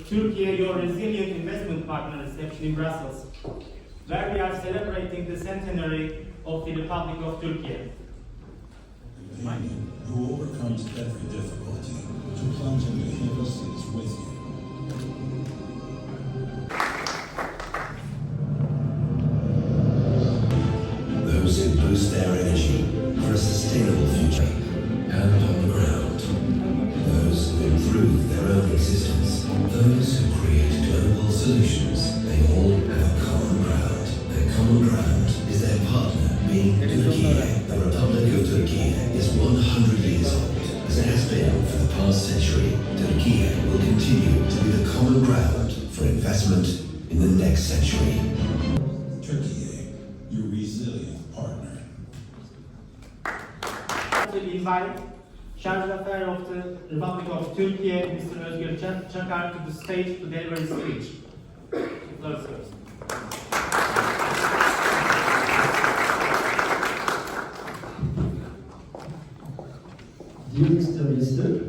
Türkiye Yüzyılı Investment Partner Reception in Brussels, where we are celebrating the centenary of the Republic of Turkey. Who overcomes every difficulty to plunge into hills with you. Those who boost their energy for a sustainable future, and on the ground. Those who improve their own existence. Those who create global solutions. They all have a common ground. Their common ground is their partner being Turkey. The Republic of Turkey is 100 years old. As it has been for the past century, Turkey will continue to be the common ground for investment in the next century. Turkey, your resilient partner. To invite Charge d'Affaires of the Republic of Turkey, Mr. Özgür Çakar, to the stage to deliver his speech. Floor is yours. Dear Mr. Minister,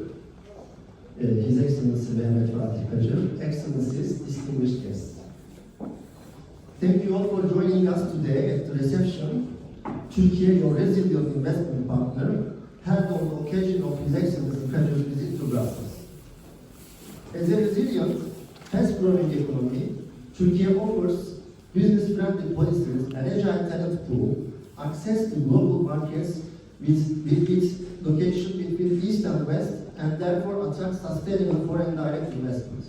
His Excellency Mehmet Fatih Kacır, Excellencies, distinguished guests. Thank you all for joining us today at the reception Türkiye Yüzyılı Investment Partner held on the occasion of His Excellency Kacır's visit to Brussels. As a resilient, fast-growing economy, Turkey offers business-friendly policies, an agile talent pool, access to global markets with its location between East and West, and therefore attracts sustainable foreign direct investments.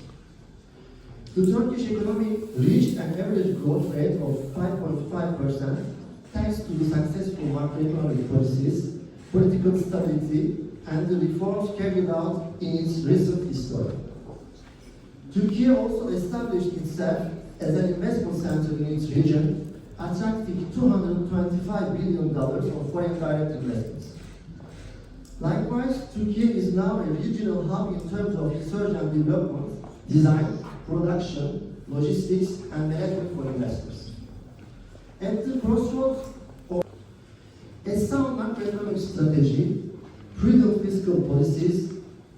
The Turkish economy reached an average growth rate of 5.5% thanks to the successful macroeconomic policies, political stability, and the reforms carried out in its recent history. Turkey also established itself as an investment center in its region, attracting $225 billion of foreign direct investments. Likewise, Turkey is now a regional hub in terms of research and development, design, production, logistics, and management for investors. At the crossroads of a sound macroeconomic strategy, prudent fiscal policies,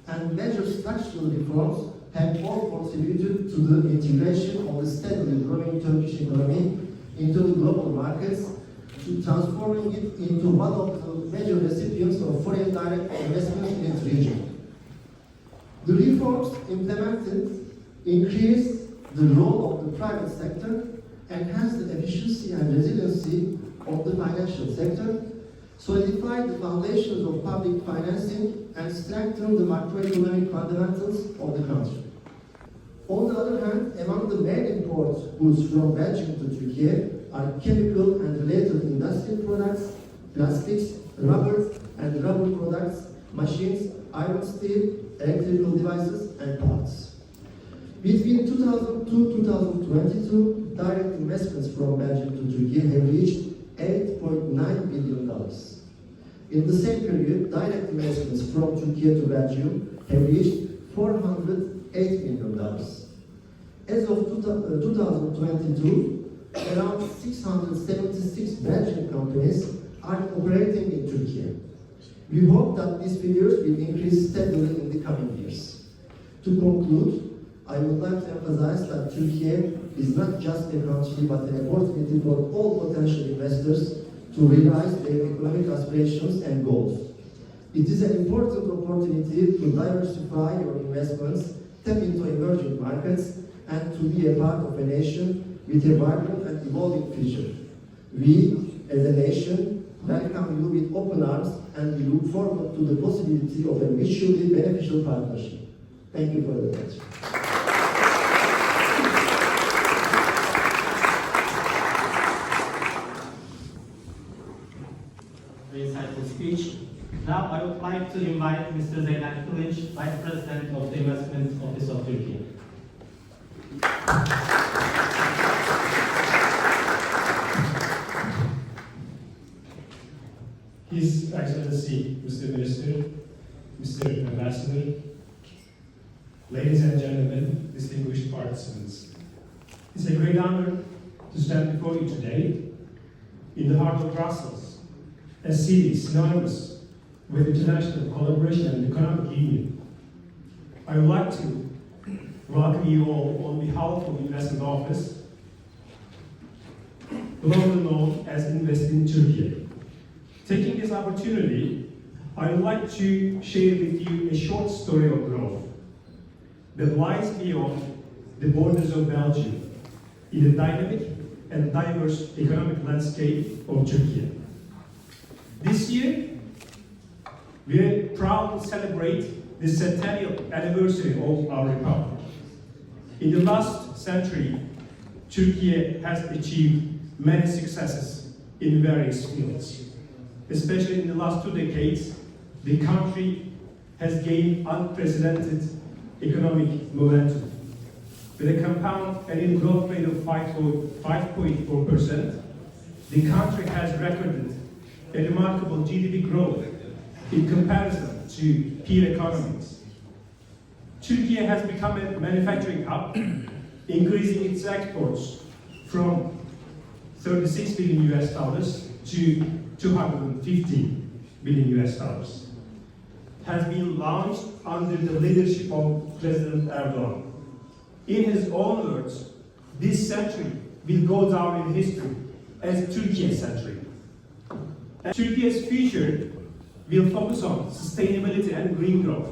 and major structural reforms have all contributed to the integration of the steadily growing Turkish economy into the global markets, to transforming it into one of the major recipients of foreign direct investment in its region. The reforms implemented increased the role of the private sector, enhanced the efficiency and resiliency of the financial sector, solidified the foundations of public financing, and strengthened the macroeconomic fundamentals of the country. On the other hand, among the main import goods from Belgium to Turkey are chemical and related industrial products, plastics, rubber and rubber products, machines, iron steel, electrical devices, and parts. Between 2002-2022, direct investments from Belgium to Turkey have reached $8.9 billion. In the same period, direct investments from Turkey to Belgium have reached $408 million. As of 2022, around 676 Belgian companies are operating in Turkey. We hope that these figures will increase steadily in the coming years. To conclude, I would like to emphasize that Turkey is not just a country but an opportunity for all potential investors to realize their economic aspirations and goals. It is an important opportunity to diversify your investments, tap into emerging markets, and to be a part of a nation with a vibrant and evolving future. We, as a nation, welcome you with open arms, and we look forward to the possibility of a mutually beneficial partnership. Thank you for your attention. Very insightful speech. Now I would like to invite Mr. Zeynep Kılıç, Vice President of the Investment Office of Turkey. His Excellency, Mr. Minister, Mr. Ambassador, ladies and gentlemen, distinguished participants. It's a great honor to stand before you today in the heart of Brussels, a city synonymous with international collaboration and economic union. I would like to welcome you all on behalf of the Investment Office, globally known as Invest in Turkey. Taking this opportunity, I would like to share with you a short story of growth that lies beyond the borders of Belgium in the dynamic and diverse economic landscape of Turkey. This year, we are proud to celebrate the centennial anniversary of our republic. In the last century, Turkey has achieved many successes in various fields. Especially in the last 2 decades, the country has gained unprecedented economic momentum. With a compound annual growth rate of 5.4%, the country has recorded a remarkable GDP growth in comparison to peer economies. Turkey has become a manufacturing hub, increasing its exports from 36 billion US dollars to 250 billion US dollars. Has been launched under the leadership of President Erdogan. In his own words, this century will go down in history as Turkey's century. And Turkey's future will focus on sustainability and green growth.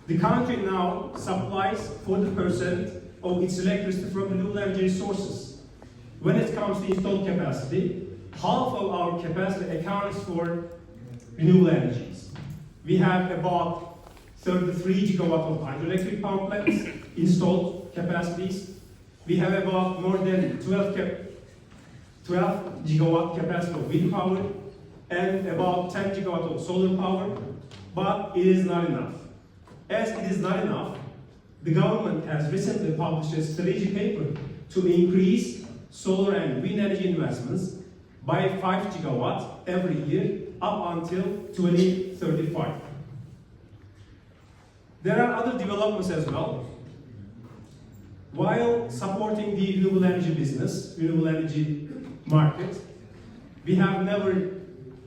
The country now supplies 40% of its electricity from renewable energy sources. When it comes to installed capacity, half of our capacity accounts for renewable energies. We have about 33 gigawatt of hydroelectric power plants installed capacities. We have about more than 12 gigawatt capacity of wind power and about 10 gigawatt of solar power, but it is not enough. As it is not enough, the government has recently published a strategy paper to increase solar and wind energy investments by 5 gigawatt every year up until 2035. There are other developments as well. While supporting the renewable energy business, renewable energy market, we have never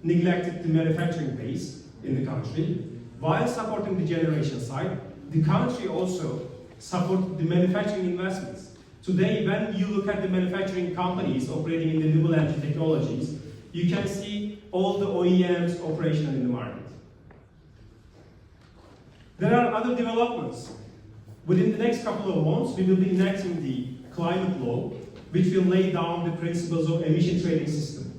neglected the manufacturing base in the country. While supporting the generation side, the country also supports the manufacturing investments. Today, when you look at the manufacturing companies operating in the renewable energy technologies, you can see all the OEMs operational in the market. There are other developments. Within the next couple of months, we will be enacting the climate law, which will lay down the principles of emission trading system.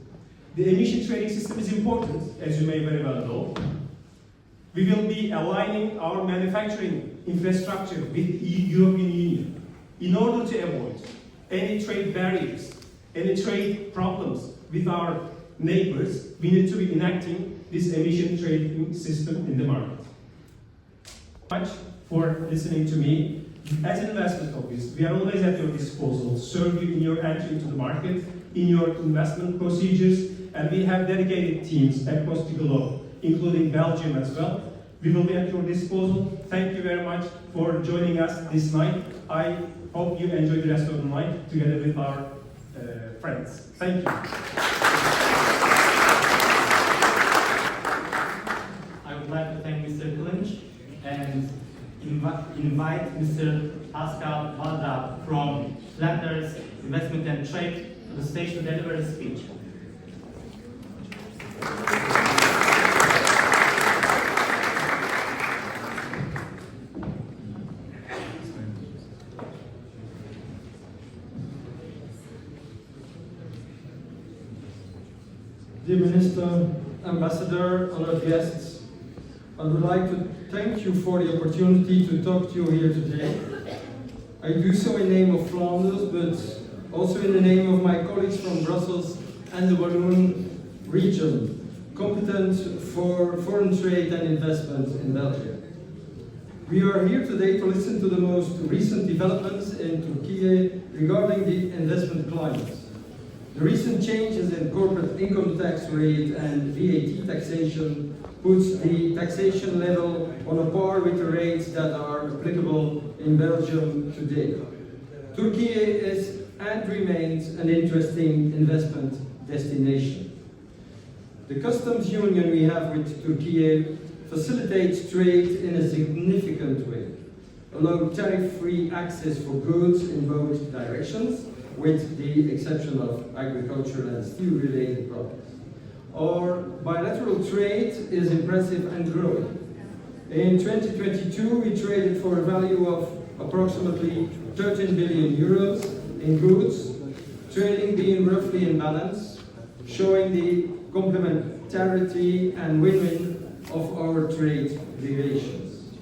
The emission trading system is important, as you may very well know. We will be aligning our manufacturing infrastructure with the European Union in order to avoid any trade barriers, any trade problems with our neighbors. We need to be enacting this emission trading system in the market. Thank you much for listening to me. As an investment office, we are always at your disposal to serve you in your entry into the market, in your investment procedures, and we have dedicated teams across the globe, including Belgium as well. We will be at your disposal. Thank you very much for joining us this night. I hope you enjoy the rest of the night together with our friends. Thank you. I would like to thank Mr. Kılıç and invite Mr. Pascal Valda from Flanders Investment and Trade to the stage to deliver his speech. Dear Minister, Ambassador, honored guests, I would like to thank you for the opportunity to talk to you here today. I do so in the name of Flanders, but also in the name of my colleagues from Brussels and the Walloon region, competent for foreign trade and investment in Belgium. We are here today to listen to the most recent developments in Turkey regarding the investment climate. The recent changes in corporate income tax rate and VAT taxation puts the taxation level on a par with the rates that are applicable in Belgium today. Turkey is and remains an interesting investment destination. The customs union we have with Turkey facilitates trade in a significant way. allow tariff-free access for goods in both directions, with the exception of agricultural and steel-related products. Our bilateral trade is impressive and growing. In 2022, we traded for a value of approximately 13 billion euros in goods, trading being roughly in balance, showing the complementarity and win-win of our trade relations.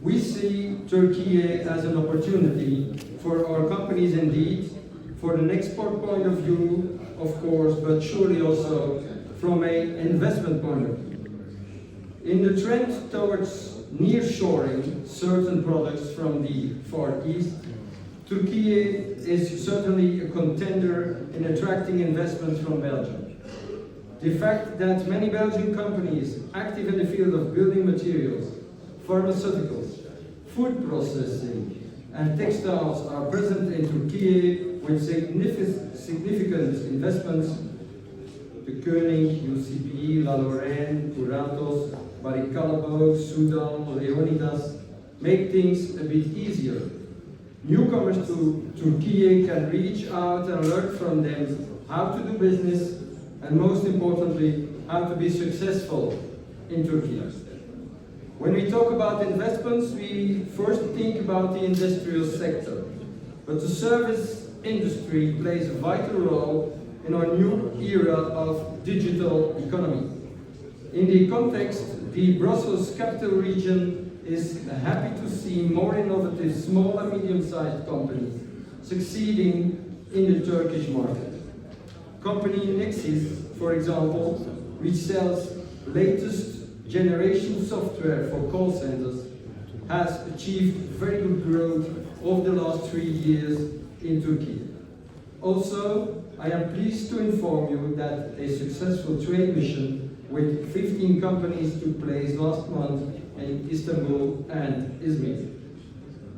We see Turkey as an opportunity for our companies indeed, for an export point of view, of course, but surely also from an investment point of view. In the trend towards nearshoring certain products from the Far East, Turkey is certainly a contender in attracting investments from Belgium. The fact that many Belgian companies active in the field of building materials, pharmaceuticals, food processing, and textiles are present in Turkey with significant investments, the Koenig, UCB, La Lorraine, Curatos, Barricalabo, Sudan, Leonidas, make things a bit easier. Newcomers to Turkey can reach out and learn from them how to do business and, most importantly, how to be successful in Turkey. When we talk about investments, we first think about the industrial sector, but the service industry plays a vital role in our new era of digital economy. In the context, the Brussels capital region is happy to see more innovative small and medium-sized companies succeeding in the Turkish market. Company Nexis, for example, which sells latest generation software for call centers, has achieved very good growth over the last 3 years in Turkey. Also, I am pleased to inform you that a successful trade mission with 15 companies took place last month in Istanbul and Izmir.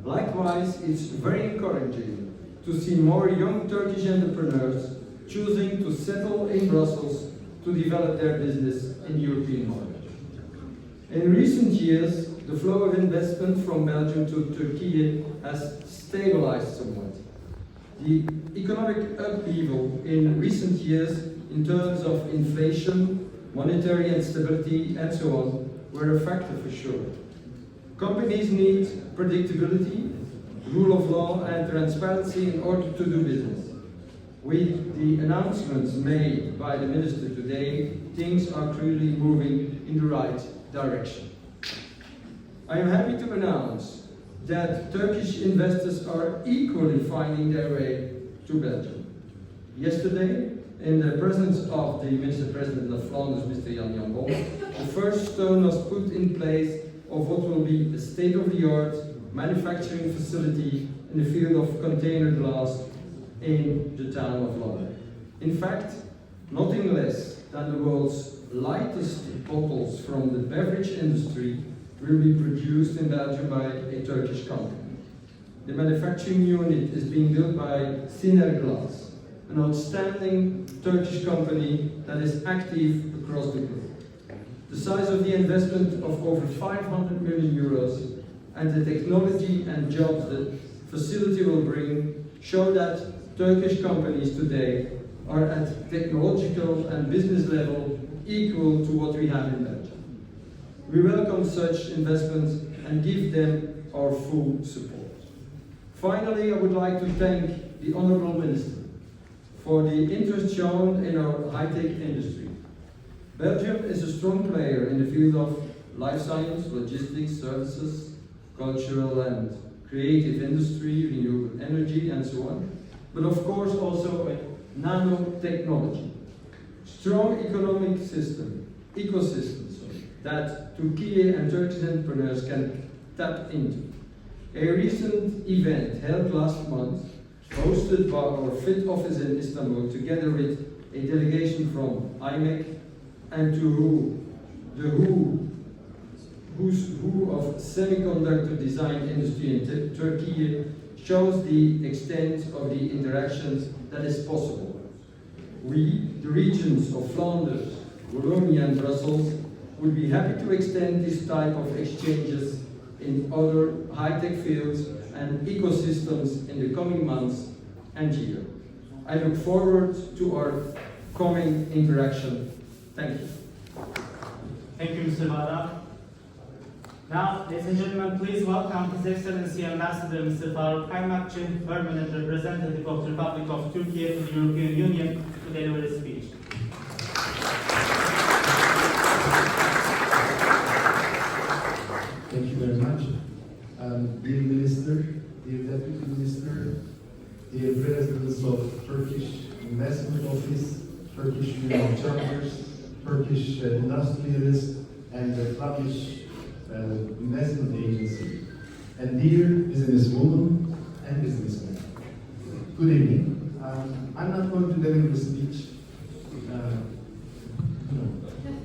Likewise, it's very encouraging to see more young Turkish entrepreneurs choosing to settle in Brussels to develop their business in the European market. In recent years, the flow of investment from Belgium to Turkey has stabilized somewhat. The economic upheaval in recent years in terms of inflation, monetary instability, and so on, were a factor for sure. Companies need predictability, rule of law, and transparency in order to do business. With the announcements made by the Minister today, things are clearly moving in the right direction. I am happy to announce that Turkish investors are equally finding their way to Belgium. Yesterday, in the presence of the Minister President of Flanders, Mr. Jan Jambon, the first stone was put in place of what will be a state-of-the-art manufacturing facility in the field of container glass in the town of London. In fact, nothing less than the world's lightest bottles from the beverage industry will be produced in Belgium by a Turkish company. The manufacturing unit is being built by Siner Glass, an outstanding Turkish company that is active across the globe. The size of the investment of over 500 million euros and the technology and jobs the facility will bring show that Turkish companies today are at technological and business level equal to what we have in Belgium. We welcome such investments and give them our full support. Finally, I would like to thank the Honourable Minister for the interest shown in our high-tech industry. Belgium is a strong player in the field of life science, logistics, services, cultural and creative industry, renewable energy, and so on, but of course also in nanotechnology. Strong economic ecosystem that Turkey and Turkish entrepreneurs can tap into. A recent event held last month, hosted by our FIT office in Istanbul, together with a delegation from IMEC and to the who's who of semiconductor design industry in Turkey, shows the extent of the interactions that is possible. We, the regions of Flanders, Wallonia and Brussels, would be happy to extend this type of exchanges in other high-tech fields and ecosystems in the coming months and year. I look forward to our coming interaction. Thank you. Thank you, Mr. Vada. Now, ladies and gentlemen, please welcome His Excellency Ambassador Mr. Faruk Kaymakçı, permanent representative of the Republic of Turkey to the European Union, to deliver his speech. Thank you very much. Dear Minister, dear Deputy Minister, dear Presidents of Turkish Investment Office, Turkish Union Chambers, Turkish industrialists, and the Flemish Investment Agency, and dear businesswomen and businessmen. Good evening. I'm not going to deliver the speech.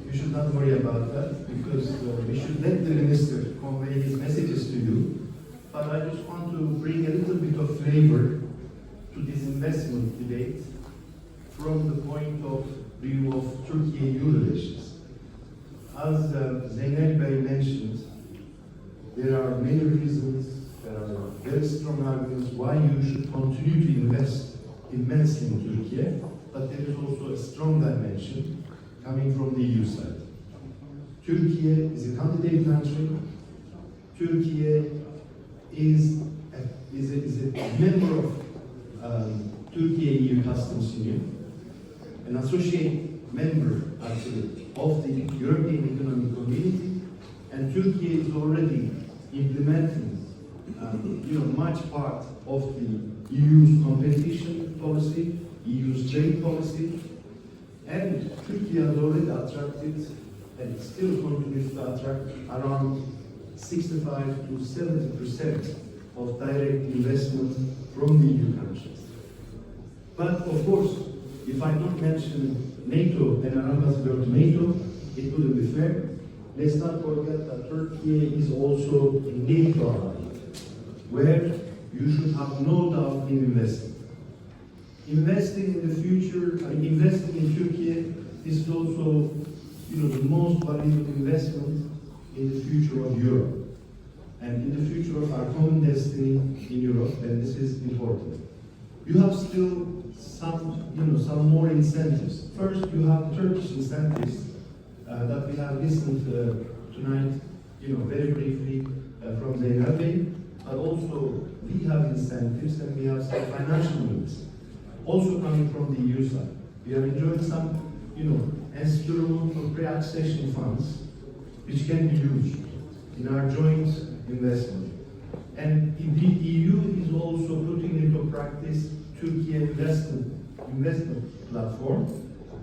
You should not worry about that, because we should let the minister convey his messages to you. But I just want to bring a little bit of flavor to this investment debate from the point of view of Turkey-EU relations. As Zeynel Bey mentioned, there are many reasons, there are very strong arguments why you should continue to invest immensely in Turkey, but there is also a strong dimension coming from the EU side. Turkey is a candidate country. Turkey is a member of Turkey-EU Customs Union, an associate member actually of the European Economic Community, and Turkey is already implementing much part of the EU's competition policy, EU's trade policy, and Turkey has already attracted and still continues to attract around 65 to 70% of direct investment from the EU countries. But of course, if I don't mention NATO and an ambassador to NATO, it wouldn't be fair. Let's not forget that Turkey is also a NATO ally, where you should have no doubt in investing. Investing in the future, investing in Turkey is also, the most valuable investment in the future of Europe and in the future of our common destiny in Europe, and this is important. You have still some more incentives. First, you have Turkish incentives that we have listened tonight, very briefly from Zeynel Bey, but also we have incentives and we have some financial needs, also coming from the EU side. We are enjoying some, instrument for pre-accession funds, which can be used in our joint investment. And the EU is also putting into practice Turkey investment platform,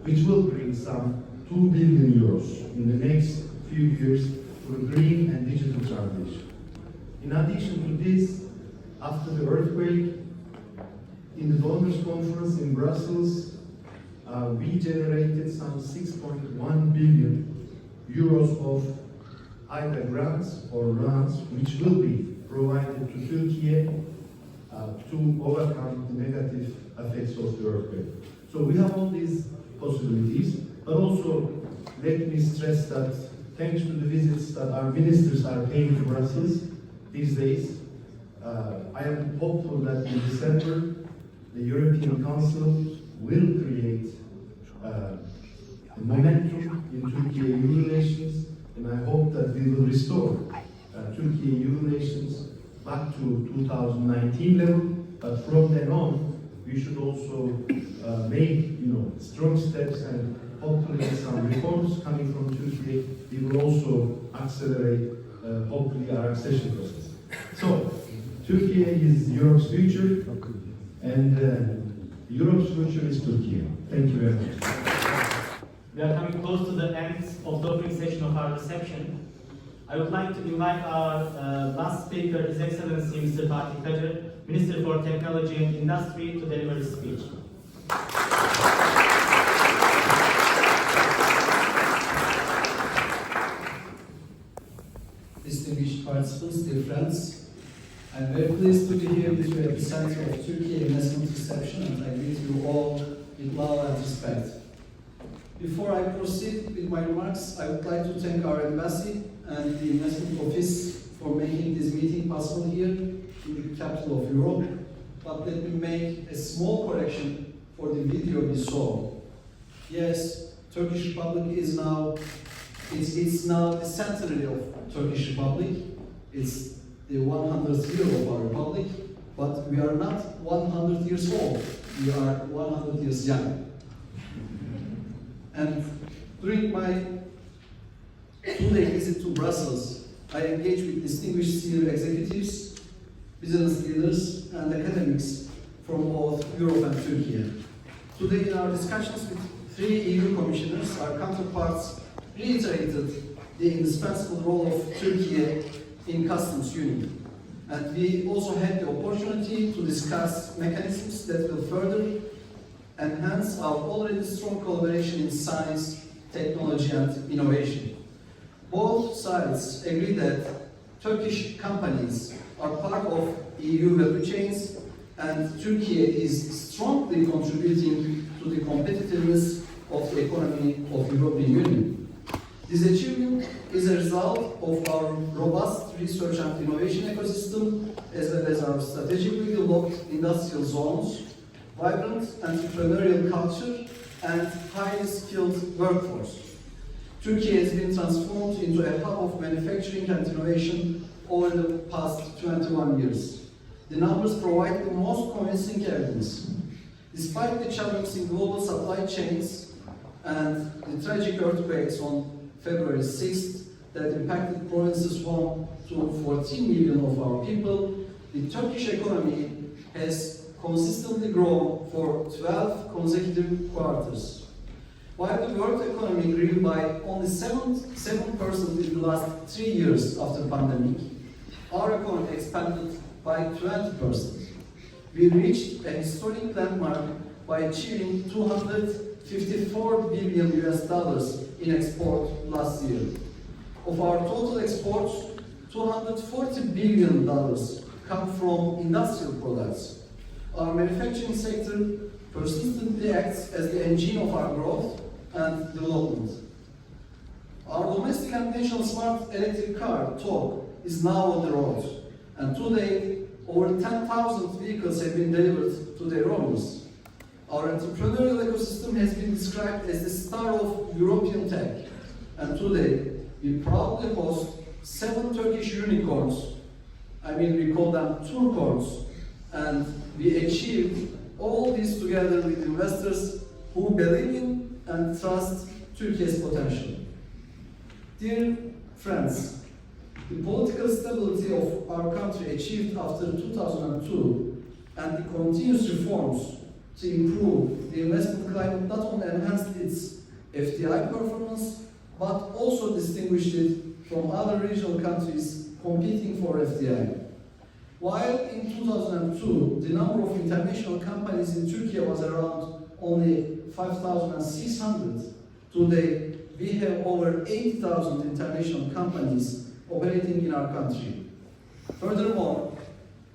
which will bring some 2 billion euros in the next few years for green and digital transition. In addition to this, after the earthquake, in the donors conference in Brussels, we generated some 6.1 billion euros of either grants or loans, which will be provided to Turkey to overcome the negative effects of the earthquake. So we have all these possibilities, but also let me stress that thanks to the visits that our ministers are paying to Brussels these days, I am hopeful that in December, the European Council will create momentum in Turkey-EU relations, and I hope that we will restore Turkey-EU relations back to 2019 level, but from then on, we should also make strong steps, and hopefully some reforms coming from Turkey. We will also accelerate hopefully our accession process. So Turkey is Europe's future, and Europe's future is Turkey. Thank you very much. We are coming close to the end of the opening session of our reception. I would like to invite our last speaker, His Excellency Mr. Fatih Kacır, Minister for Technology and Industry, to deliver his speech. Distinguished participants, dear friends, I'm very pleased to be here with you at the center of Turkey Investment Reception, and I greet you all with love and respect. Before I proceed with my remarks, I would like to thank our embassy and the investment office for making this meeting possible here in the capital of Europe. But let me make a small correction for the video we saw. Yes, Turkish Republic is now, it's now the centenary of Turkish Republic. It's the 100th year of our republic, but we are not 100 years old. We are 100 years young. And during my two-day visit to Brussels, I engaged with distinguished senior executives, business leaders, and academics from both Europe and Turkey. Today, in our discussions with 3 EU commissioners, our counterparts reiterated the indispensable role of Turkey in customs union. And we also had the opportunity to discuss mechanisms that will further enhance our already strong collaboration in science, technology, and innovation. Both sides agree that Turkish companies are part of EU value chains, and Turkey is strongly contributing to the competitiveness of the economy of the European Union. This achievement is a result of our robust research and innovation ecosystem, as well as our strategically developed industrial zones, vibrant entrepreneurial culture, and highly skilled workforce. Turkey has been transformed into a hub of manufacturing and innovation over the past 21 years. The numbers provide the most convincing evidence. Despite the challenges in global supply chains and the tragic earthquakes on February 6th that impacted provinces home to 14 million of our people, the Turkish economy has consistently grown for 12 consecutive quarters. While the world economy grew by only 7% in the last 3 years after the pandemic, our economy expanded by 20%. We reached a historic landmark by achieving $254 billion in export last year. Of our total exports, $240 billion come from industrial products. Our manufacturing sector persistently acts as the engine of our growth and development. Our domestic and national smart electric car, TOG, is now on the road, and today over 10,000 vehicles have been delivered to their owners. Our entrepreneurial ecosystem has been described as the star of European tech, and today we proudly host 7 Turkish unicorns. We call them turcorns, and we achieved all this together with investors who believe in and trust Turkey's potential. Dear friends, the political stability of our country achieved after 2002 and the continuous reforms to improve the investment climate not only enhanced its FDI performance, but also distinguished it from other regional countries competing for FDI. While in 2002, the number of international companies in Turkey was around only 5,600, today we have over 80,000 international companies operating in our country. Furthermore,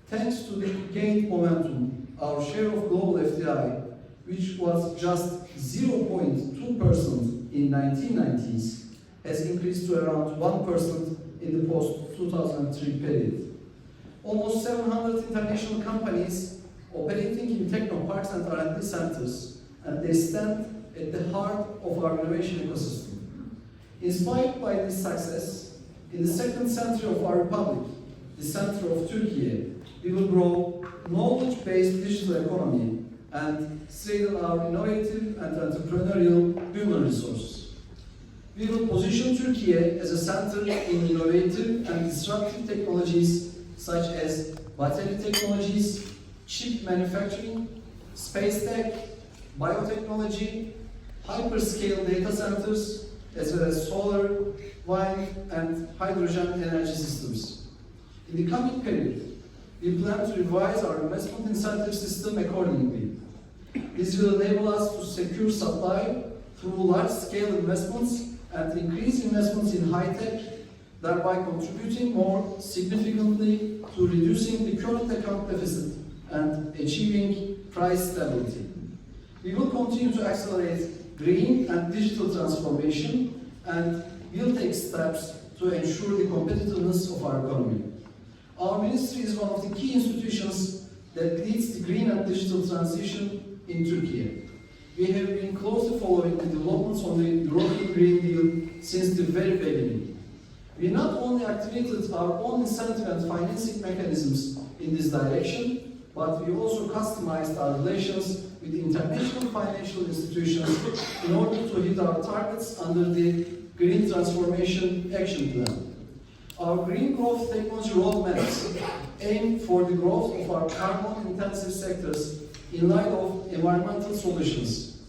thanks to the gained momentum, our share of global FDI, which was just 0.2% in 1990s, has increased to around 1% in the post-2003 period. Almost 700 international companies operating in technoparks and R&D centers, and they stand at the heart of our innovation ecosystem. Inspired by this success, in the second century of our republic, the center of Turkey, we will grow knowledge-based digital economy and strengthen our innovative and entrepreneurial human resources. We will position Turkey as a center in innovative and disruptive technologies such as battery technologies, chip manufacturing, space tech, biotechnology, hyperscale data centers, as well as solar, wind, and hydrogen energy systems. In the coming period, we plan to revise our investment incentive system accordingly. This will enable us to secure supply through large-scale investments and increase investments in high-tech, thereby contributing more significantly to reducing the current account deficit and achieving price stability. We will continue to accelerate green and digital transformation, and will take steps to ensure the competitiveness of our economy. Our ministry is one of the key institutions that leads the green and digital transition in Turkey. We have been closely following the developments on the European Green Deal since the very beginning. We not only activated our own incentive and financing mechanisms in this direction, but we also customized our relations with international financial institutions in order to hit our targets under the Green Transformation Action Plan. Our green growth technology roadmaps aim for the growth of our carbon-intensive sectors in light of environmental solutions.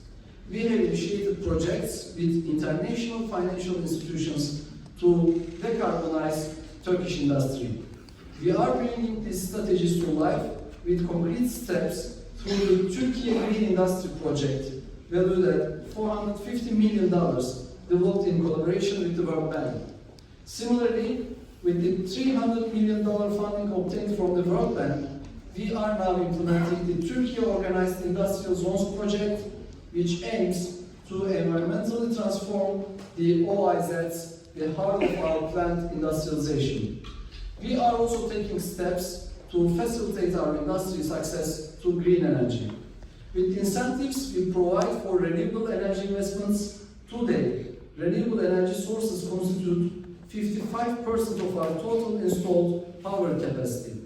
We have initiated projects with international financial institutions to decarbonize Turkish industry. We are bringing these strategies to life with concrete steps through the Turkey Green Industry Project, valued at $450 million, developed in collaboration with the World Bank. Similarly, with the $300 million funding obtained from the World Bank, we are now implementing the Turkey Organized Industrial Zones project, which aims to environmentally transform the OIZs, the heart of our planned industrialization. We are also taking steps to facilitate our industry's access to green energy. With incentives we provide for renewable energy investments, today, renewable energy sources constitute 55% of our total installed power capacity.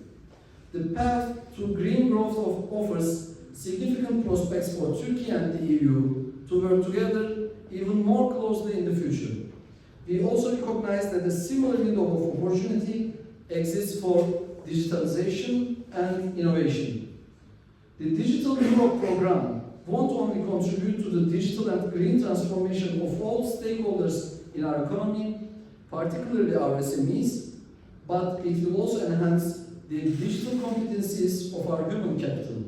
The path to green growth offers significant prospects for Turkey and the EU to work together even more closely in the future. We also recognize that a similar window of opportunity exists for digitalization and innovation. The Digital Europe program won't only contribute to the digital and green transformation of all stakeholders in our economy, particularly our SMEs, but it will also enhance the digital competencies of our human capital.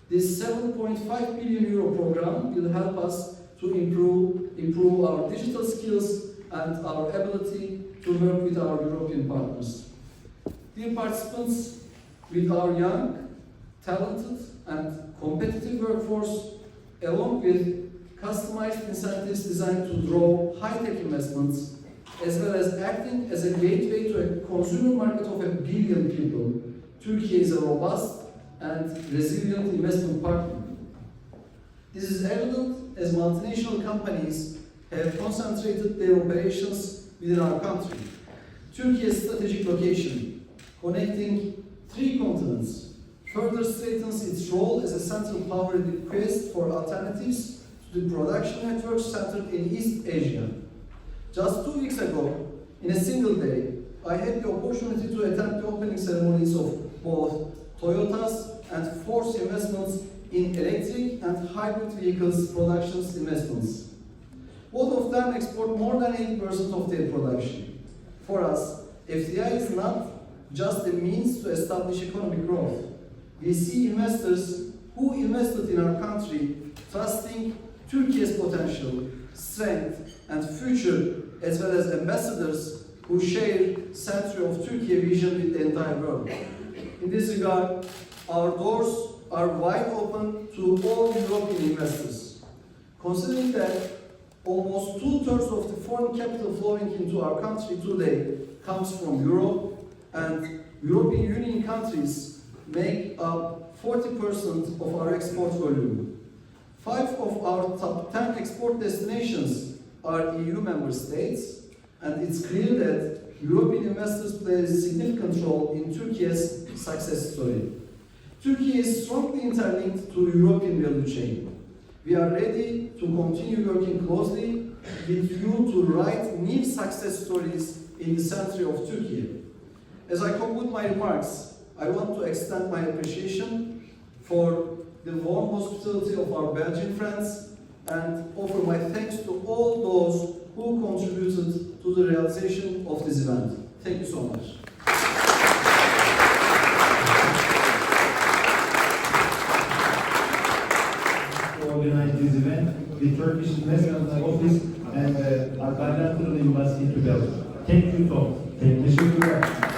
This 7.5 billion euro program will help us to improve our digital skills and our ability to work with our European partners. Dear participants, with our young, talented and competitive workforce, along with customized incentives designed to draw high-tech investments, as well as acting as a gateway to a consumer market of 1 billion people, Turkey is a robust and resilient investment partner. This is evident as multinational companies have concentrated their operations within our country. Turkey's strategic location, connecting 3 continents, further strengthens its role as a central power in the quest for alternatives to the production networks centered in East Asia. Just 2 weeks ago, in a single day, I had the opportunity to attend the opening ceremonies of both Toyota's and Ford's investments in electric and hybrid vehicles productions investments. Both of them export more than 80% of their production. For us, FDI is not just a means to establish economic growth. We see investors who invested in our country trusting Turkey's potential, strength, and future, as well as ambassadors who share century of Turkey vision with the entire world. In this regard, our doors are wide open to all European investors. Considering that almost 2/3 of the foreign capital flowing into our country today comes from Europe, and European Union countries make up 40% of our export volume. 5 of our top 10 export destinations are EU member states, and it's clear that European investors play a significant role in Turkey's success story. Turkey is strongly interlinked to European value chain. We are ready to continue working closely with you to write new success stories in the century of Turkey. As I conclude my remarks, I want to extend my appreciation for the warm hospitality of our Belgian friends and offer my thanks to all those who contributed to the realization of this event. Thank you so much. To organize this event, the Turkish Investment Office and our bilateral embassy to Belgium. Thank you, Tom. Teşekkürler.